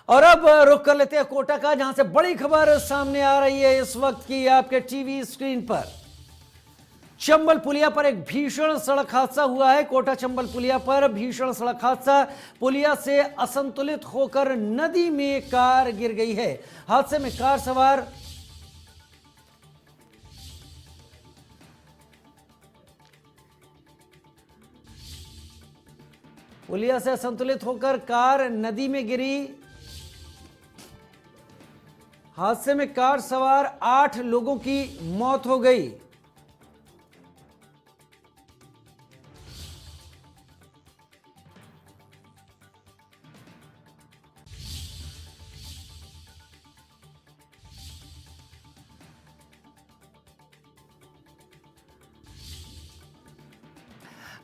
और अब रुख कर लेते हैं कोटा का, जहां से बड़ी खबर सामने आ रही है इस वक्त की आपके टीवी स्क्रीन पर। चंबल पुलिया पर एक भीषण सड़क हादसा हुआ है। कोटा चंबल पुलिया पर भीषण सड़क हादसा, पुलिया से असंतुलित होकर नदी में कार गिर गई है। हादसे में कार सवार पुलिया से असंतुलित होकर कार नदी में गिरी। हादसे में कार सवार 8 लोगों की मौत हो गई।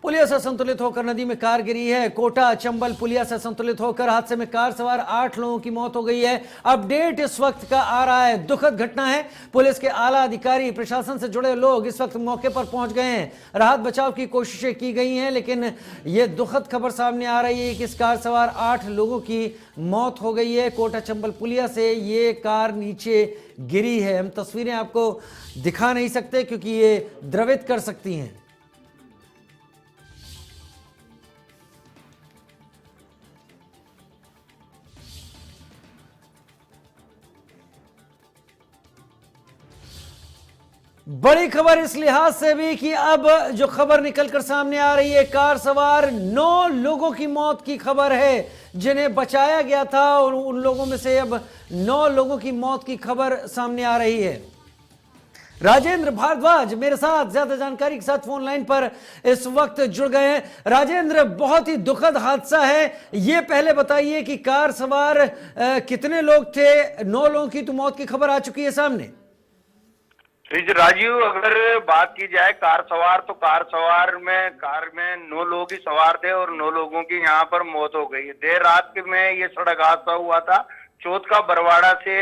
पुलिया से संतुलित होकर नदी में कार गिरी है। कोटा चंबल पुलिया से संतुलित होकर हादसे में कार सवार 8 लोगों की मौत हो गई है। अपडेट इस वक्त का आ रहा है, दुखद घटना है। पुलिस के आला अधिकारी, प्रशासन से जुड़े लोग इस वक्त मौके पर पहुंच गए हैं। राहत बचाव की कोशिशें की गई हैं, लेकिन यह दुखद खबर सामने आ रही है कि इस कार सवार 8 लोगों की मौत हो गई है। कोटा चंबल पुलिया से ये कार नीचे गिरी है। हम तस्वीरें आपको दिखा नहीं सकते क्योंकि ये द्रवित कर सकती हैं। बड़ी खबर इस लिहाज से भी कि अब जो खबर निकलकर सामने आ रही है, कार सवार 9 लोगों की मौत की खबर है जिन्हें बचाया गया था, और उन लोगों में से अब 9 लोगों की मौत की खबर सामने आ रही है। राजेंद्र भारद्वाज मेरे साथ ज्यादा जानकारी के साथ फोन लाइन पर इस वक्त जुड़ गए हैं। राजेंद्र, बहुत ही दुखद हादसा है, ये पहले बताइए कि कार सवार कितने लोग थे? 9 लोगों की तो मौत की खबर आ चुकी है सामने। राजीव, अगर बात की जाए कार सवार, तो कार में 9 लोग ही सवार थे और 9 लोगों की यहाँ पर मौत हो गई। देर रात में ये सड़क हादसा हुआ था। चौथ का बरवाड़ा से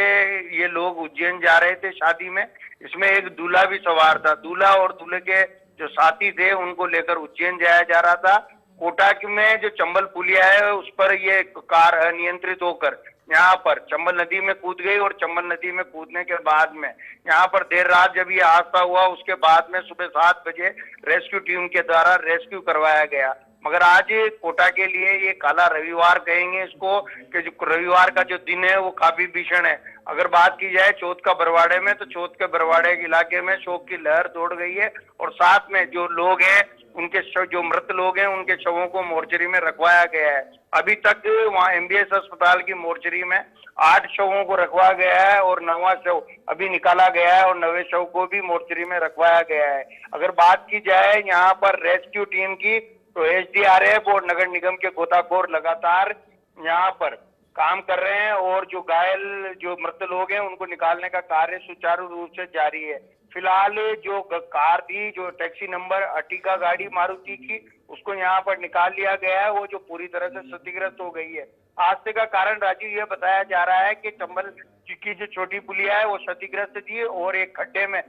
ये लोग उज्जैन जा रहे थे शादी में। इसमें एक दूल्हा भी सवार था। दूल्हा और दूल्हे के जो साथी थे उनको लेकर उज्जैन जाया जा रहा था। कोटा में जो चंबल पुलिया है उस पर ये कार अनियंत्रित होकर यहाँ पर चंबल नदी में कूद गई, और चंबल नदी में कूदने के बाद में यहाँ पर देर रात जब ये हादसा हुआ, उसके बाद में सुबह 7 बजे रेस्क्यू टीम के द्वारा रेस्क्यू करवाया गया। मगर आज कोटा के लिए ये काला रविवार कहेंगे इसको, कि जो रविवार का जो दिन है वो काफी भीषण है। अगर बात की जाए चौथ का बरवाड़े में, तो चौथ के बरवाड़े के इलाके में शोक की लहर दौड़ गई है, और साथ में जो लोग हैं उनके जो मृत लोग हैं उनके शवों को मोर्चरी में रखवाया गया है। अभी तक वहाँ एमबीएस अस्पताल की मोर्चरी में 8 शवों को रखवा गया है, और 9वां शव अभी निकाला गया है, और 9वें शव को भी मोर्चरी में रखवाया गया है। अगर बात की जाए यहाँ पर रेस्क्यू टीम की, तो एसडीआरएफ और नगर निगम के गोताखोर लगातार यहाँ पर काम कर रहे हैं, और जो घायल जो मृत लोग हैं उनको निकालने का कार्य सुचारू रूप से जारी है। फिलहाल जो कार थी, जो टैक्सी नंबर अर्टिगा गाड़ी मारुति की, उसको यहाँ पर निकाल लिया गया है, वो जो पूरी तरह से क्षतिग्रस्त हो गई है। हादसे का कारण राजीव ये बताया जा रहा है कि चंबल की जो छोटी पुलिया है वो क्षतिग्रस्त थी, और एक खड्डे में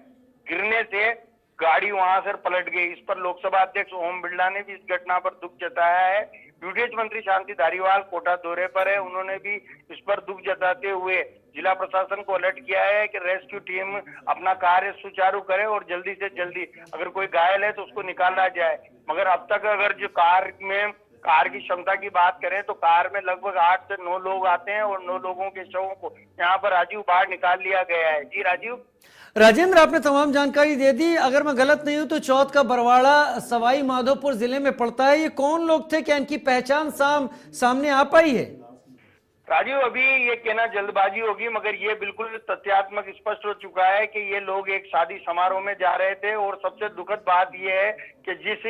गिरने से गाड़ी वहां से पलट गई। इस पर लोकसभा अध्यक्ष ओम बिरला ने भी इस घटना पर दुख जताया है। यूडीएच मंत्री शांति धारीवाल कोटा दौरे पर है, उन्होंने भी इस पर दुख जताते हुए जिला प्रशासन को अलर्ट किया है कि रेस्क्यू टीम अपना कार्य सुचारू करे और जल्दी से जल्दी अगर कोई घायल है तो उसको निकाला जाए। मगर अब तक अगर जो कार की क्षमता की बात करें तो कार में लगभग 8 से 9 लोग आते हैं, और 9 लोगों के शवों को यहाँ पर राजीव बाहर निकाल लिया गया है। जी राजीव। राजेंद्र, आपने तमाम जानकारी दे दी। अगर मैं गलत नहीं हूं तो चौथ का बरवाड़ा सवाई माधोपुर जिले में पड़ता है। ये कौन लोग थे, क्या इनकी पहचान सामने आ पाई है? राजीव, अभी ये कहना जल्दबाजी होगी, मगर ये बिल्कुल तथ्यात्मक स्पष्ट हो चुका है कि ये लोग एक शादी समारोह में जा रहे थे, और सबसे दुखद बात ये है कि जिस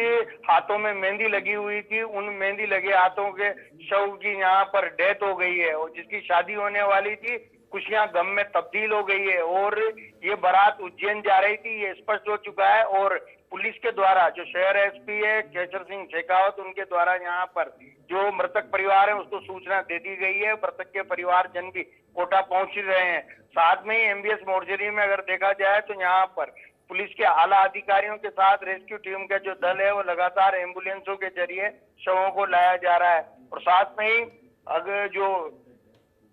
हाथों में मेहंदी लगी हुई थी उन मेहंदी लगे हाथों के शव की यहाँ पर डेथ हो गई है, और जिसकी शादी होने वाली थी खुशियां गम में तब्दील हो गई है, और ये बारात उज्जैन जा रही थी, ये स्पष्ट हो चुका है। और पुलिस के द्वारा जो शहर एसपी है केशर सिंह शेखावत, उनके द्वारा यहाँ पर जो मृतक परिवार है उसको सूचना दे दी गई है। मृतक के परिवारजन भी कोटा पहुंच रहे हैं। साथ में ही एमबीएस मोर्चरी में अगर देखा जाए तो यहाँ पर पुलिस के आला अधिकारियों के साथ रेस्क्यू टीम का जो दल है वो लगातार एम्बुलेंसों के जरिए शवों को लाया जा रहा है, और साथ में ही अगर जो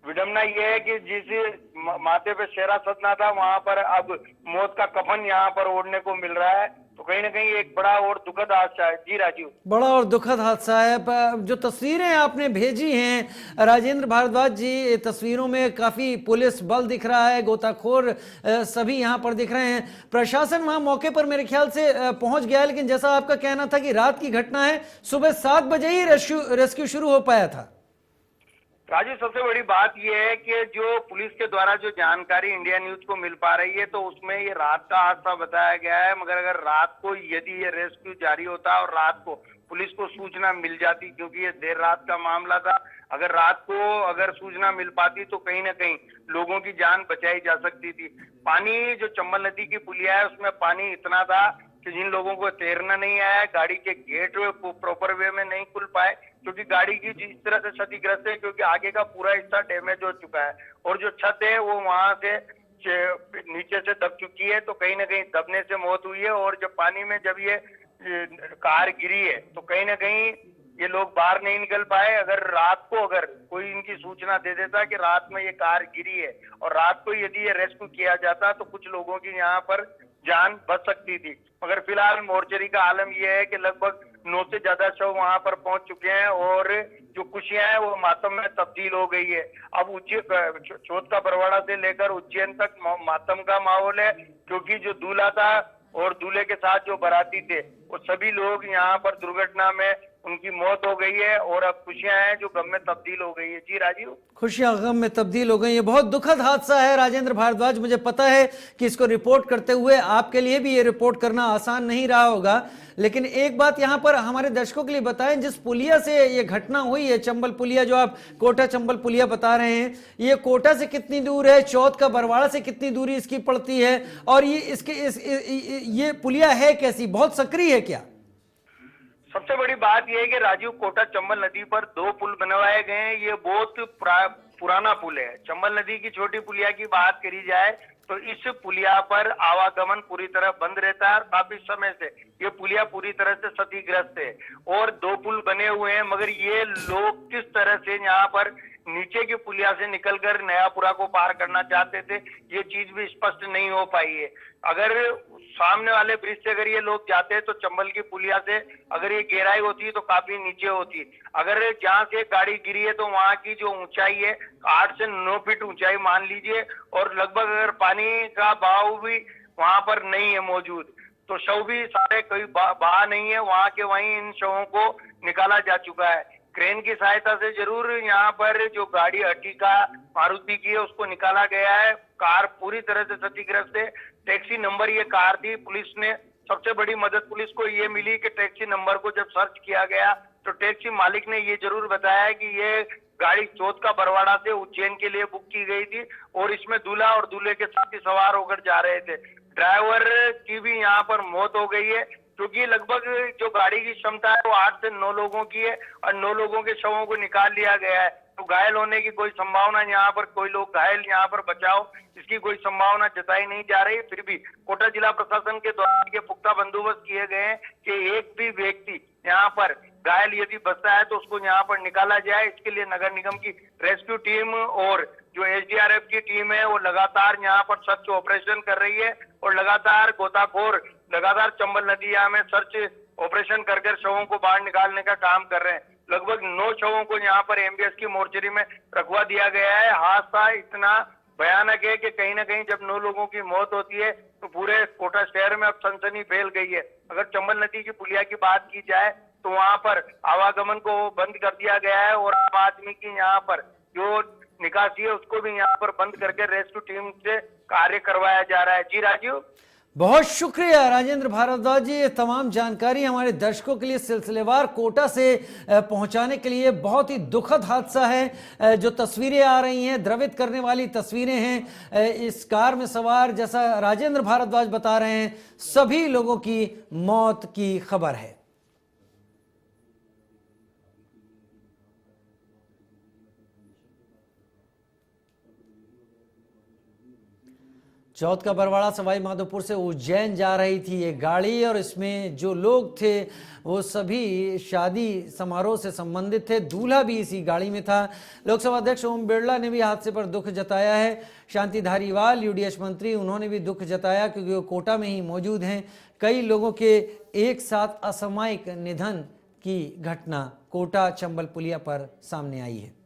विडम्बना ये है कि जिस माथे पे शेरा सतना था वहां पर अब मौत का कफन यहाँ पर ओढ़ने को मिल रहा है, तो कहीं ना कहीं एक बड़ा और दुखद हादसा है। जी राजीव। बड़ा और दुखद हादसा है। जो तस्वीरें आपने भेजी हैं राजेंद्र भारद्वाज जी, ये तस्वीरों में काफी पुलिस बल दिख रहा है, गोताखोर सभी यहां पर दिख रहे हैं। प्रशासन वहां मौके पर मेरे ख्याल से पहुंच गया है, लेकिन जैसा आपका कहना था कि रात की घटना है, सुबह 7 बजे ही रेस्क्यू शुरू हो पाया था। राजू, सबसे बड़ी बात यह है कि जो पुलिस के द्वारा जो जानकारी इंडिया न्यूज को मिल पा रही है, तो उसमें ये रात का हादसा बताया गया है। मगर अगर रात को यदि ये रेस्क्यू जारी होता और रात को पुलिस को सूचना मिल जाती, क्योंकि ये देर रात का मामला था, अगर रात को अगर सूचना मिल पाती तो कहीं ना कहीं लोगों की जान बचाई जा सकती थी। पानी जो चंबल नदी की पुलिया है उसमें पानी इतना था कि जिन लोगों को तैरना नहीं आया, गाड़ी के गेट प्रॉपर वे में नहीं खुल पाए, क्योंकि गाड़ी की जिस तरह से क्षतिग्रस्त है, क्योंकि आगे का पूरा हिस्सा डैमेज हो चुका है और जो छत है वो वहां से नीचे से दब चुकी है, तो कहीं ना कहीं दबने से मौत हुई है। और जब पानी में जब ये कार गिरी है तो कहीं ना कहीं ये लोग बाहर नहीं निकल पाए। अगर रात को अगर कोई इनकी सूचना दे देता कि रात में ये कार गिरी है और रात को यदि ये रेस्क्यू किया जाता तो कुछ लोगों की यहाँ पर जान बच सकती थी। मगर फिलहाल मोर्चरी का आलम यह है कि लगभग 9 से ज्यादा शव वहां पर पहुंच चुके हैं और जो खुशियां हैं वो मातम में तब्दील हो गई है। अब चौथ का बरवाड़ा से लेकर उज्जैन तक मातम का माहौल है, क्योंकि जो दूल्हा था और दूल्हे के साथ जो बाराती थे वो सभी लोग यहाँ पर दुर्घटना में उनकी मौत हो गई है और अब खुशियां हैं जो गम में तब्दील हो गई है। जी राजीव। खुशियां गम में तब्दील हो गई। ये बहुत दुखद हादसा है राजेंद्र भारद्वाज। मुझे पता है कि इसको रिपोर्ट करते हुए आपके लिए भी ये रिपोर्ट करना आसान नहीं रहा होगा, लेकिन एक बात यहां पर हमारे दर्शकों के लिए बताएं, जिस पुलिया से ये घटना हुई है, चंबल पुलिया जो आप कोटा चंबल पुलिया बता रहे हैं, ये कोटा से कितनी दूर है, चौथ का बरवाड़ा से कितनी दूरी इसकी पड़ती है, और ये पुलिया है कैसी, बहुत सक्रिय है क्या? सबसे बड़ी बात यह है कि राजीव, कोटा चंबल नदी पर 2 पुल बनवाए गए हैं। ये बहुत पुराना पुल है। चंबल नदी की छोटी पुलिया की बात करी जाए तो इस पुलिया पर आवागमन पूरी तरह बंद रहता है और काफी समय से ये पुलिया पूरी तरह से क्षतिग्रस्त है और 2 पुल बने हुए हैं, मगर ये लोग किस तरह से यहाँ पर नीचे की पुलिया से निकलकर नयापुरा को पार करना चाहते थे, ये चीज भी स्पष्ट नहीं हो पाई है। अगर सामने वाले ब्रिज से अगर ये लोग जाते हैं तो चंबल की पुलिया से अगर ये गहराई होती तो काफी नीचे होती। अगर जहां से गाड़ी गिरी है तो वहां की जो ऊंचाई है 8 से 9 फीट ऊंचाई मान लीजिए, और लगभग अगर पानी का बहाव भी वहां पर नहीं है मौजूद, तो शव भी सारे कोई बहा नहीं है, वहां के वहीं इन शवों को निकाला जा चुका है। क्रेन की सहायता से जरूर यहाँ पर जो गाड़ी अर्टिगा मारुति की है उसको निकाला गया है। कार पूरी तरह से क्षतिग्रस्त है। टैक्सी नंबर ये कार थी। पुलिस ने सबसे बड़ी मदद पुलिस को ये मिली कि टैक्सी नंबर को जब सर्च किया गया तो टैक्सी मालिक ने ये जरूर बताया कि ये गाड़ी चौथ का बरवाड़ा से उज्जैन के लिए बुक की गई थी और इसमें दूल्हा और दूल्हे के साथ ही सवार होकर जा रहे थे। ड्राइवर की भी यहाँ पर मौत हो गई है, क्योंकि लगभग जो गाड़ी की क्षमता है वो 8 से 9 लोगों की है और 9 लोगों के शवों को निकाल लिया गया है। तो घायल होने की कोई संभावना, यहाँ पर कोई लोग घायल यहाँ पर बचाव इसकी कोई संभावना जताई नहीं जा रही। फिर भी कोटा जिला प्रशासन के द्वारा ये पुख्ता बंदोबस्त किए गए हैं कि एक भी व्यक्ति यहाँ पर घायल यदि बचता है तो उसको यहाँ पर निकाला जाए। इसके लिए नगर निगम की रेस्क्यू टीम और जो एसडीआरएफ की टीम है वो लगातार यहाँ पर सर्च ऑपरेशन कर रही है और लगातार गोताखोर लगातार चंबल नदिया में सर्च ऑपरेशन कर शवों को बाहर निकालने का काम कर रहे हैं। लगभग 9 शवों को यहाँ पर एमबीएस की मोर्चरी में रखवा दिया गया है। हादसा इतना भयानक है कि कहीं ना कहीं जब 9 लोगों की मौत होती है तो पूरे कोटा शहर में अब सनसनी फैल गई है। अगर चंबल नदी की पुलिया की बात की जाए तो वहां पर आवागमन को बंद कर दिया गया है और आम आदमी की यहाँ पर जो निकासी है उसको भी यहाँ पर बंद करके रेस्क्यू टीम से कार्य करवाया जा रहा है। जी राजीव। बहुत शुक्रिया राजेंद्र भारद्वाज जी, ये तमाम जानकारी हमारे दर्शकों के लिए सिलसिलेवार कोटा से पहुंचाने के लिए। बहुत ही दुखद हादसा है। जो तस्वीरें आ रही हैं द्रवित करने वाली तस्वीरें हैं। इस कार में सवार, जैसा राजेंद्र भारद्वाज बता रहे हैं, सभी लोगों की मौत की खबर है। चौथ का बरवाड़ा सवाई माधोपुर से उज्जैन जा रही थी ये गाड़ी और इसमें जो लोग थे वो सभी शादी समारोह से संबंधित थे। दूल्हा भी इसी गाड़ी में था। लोकसभा अध्यक्ष ओम बिरला ने भी हादसे पर दुख जताया है। शांति धारीवाल यूडीएच मंत्री उन्होंने भी दुख जताया क्योंकि वो कोटा में ही मौजूद हैं। कई लोगों के एक साथ असामयिक निधन की घटना कोटा चंबल पुलिया पर सामने आई है।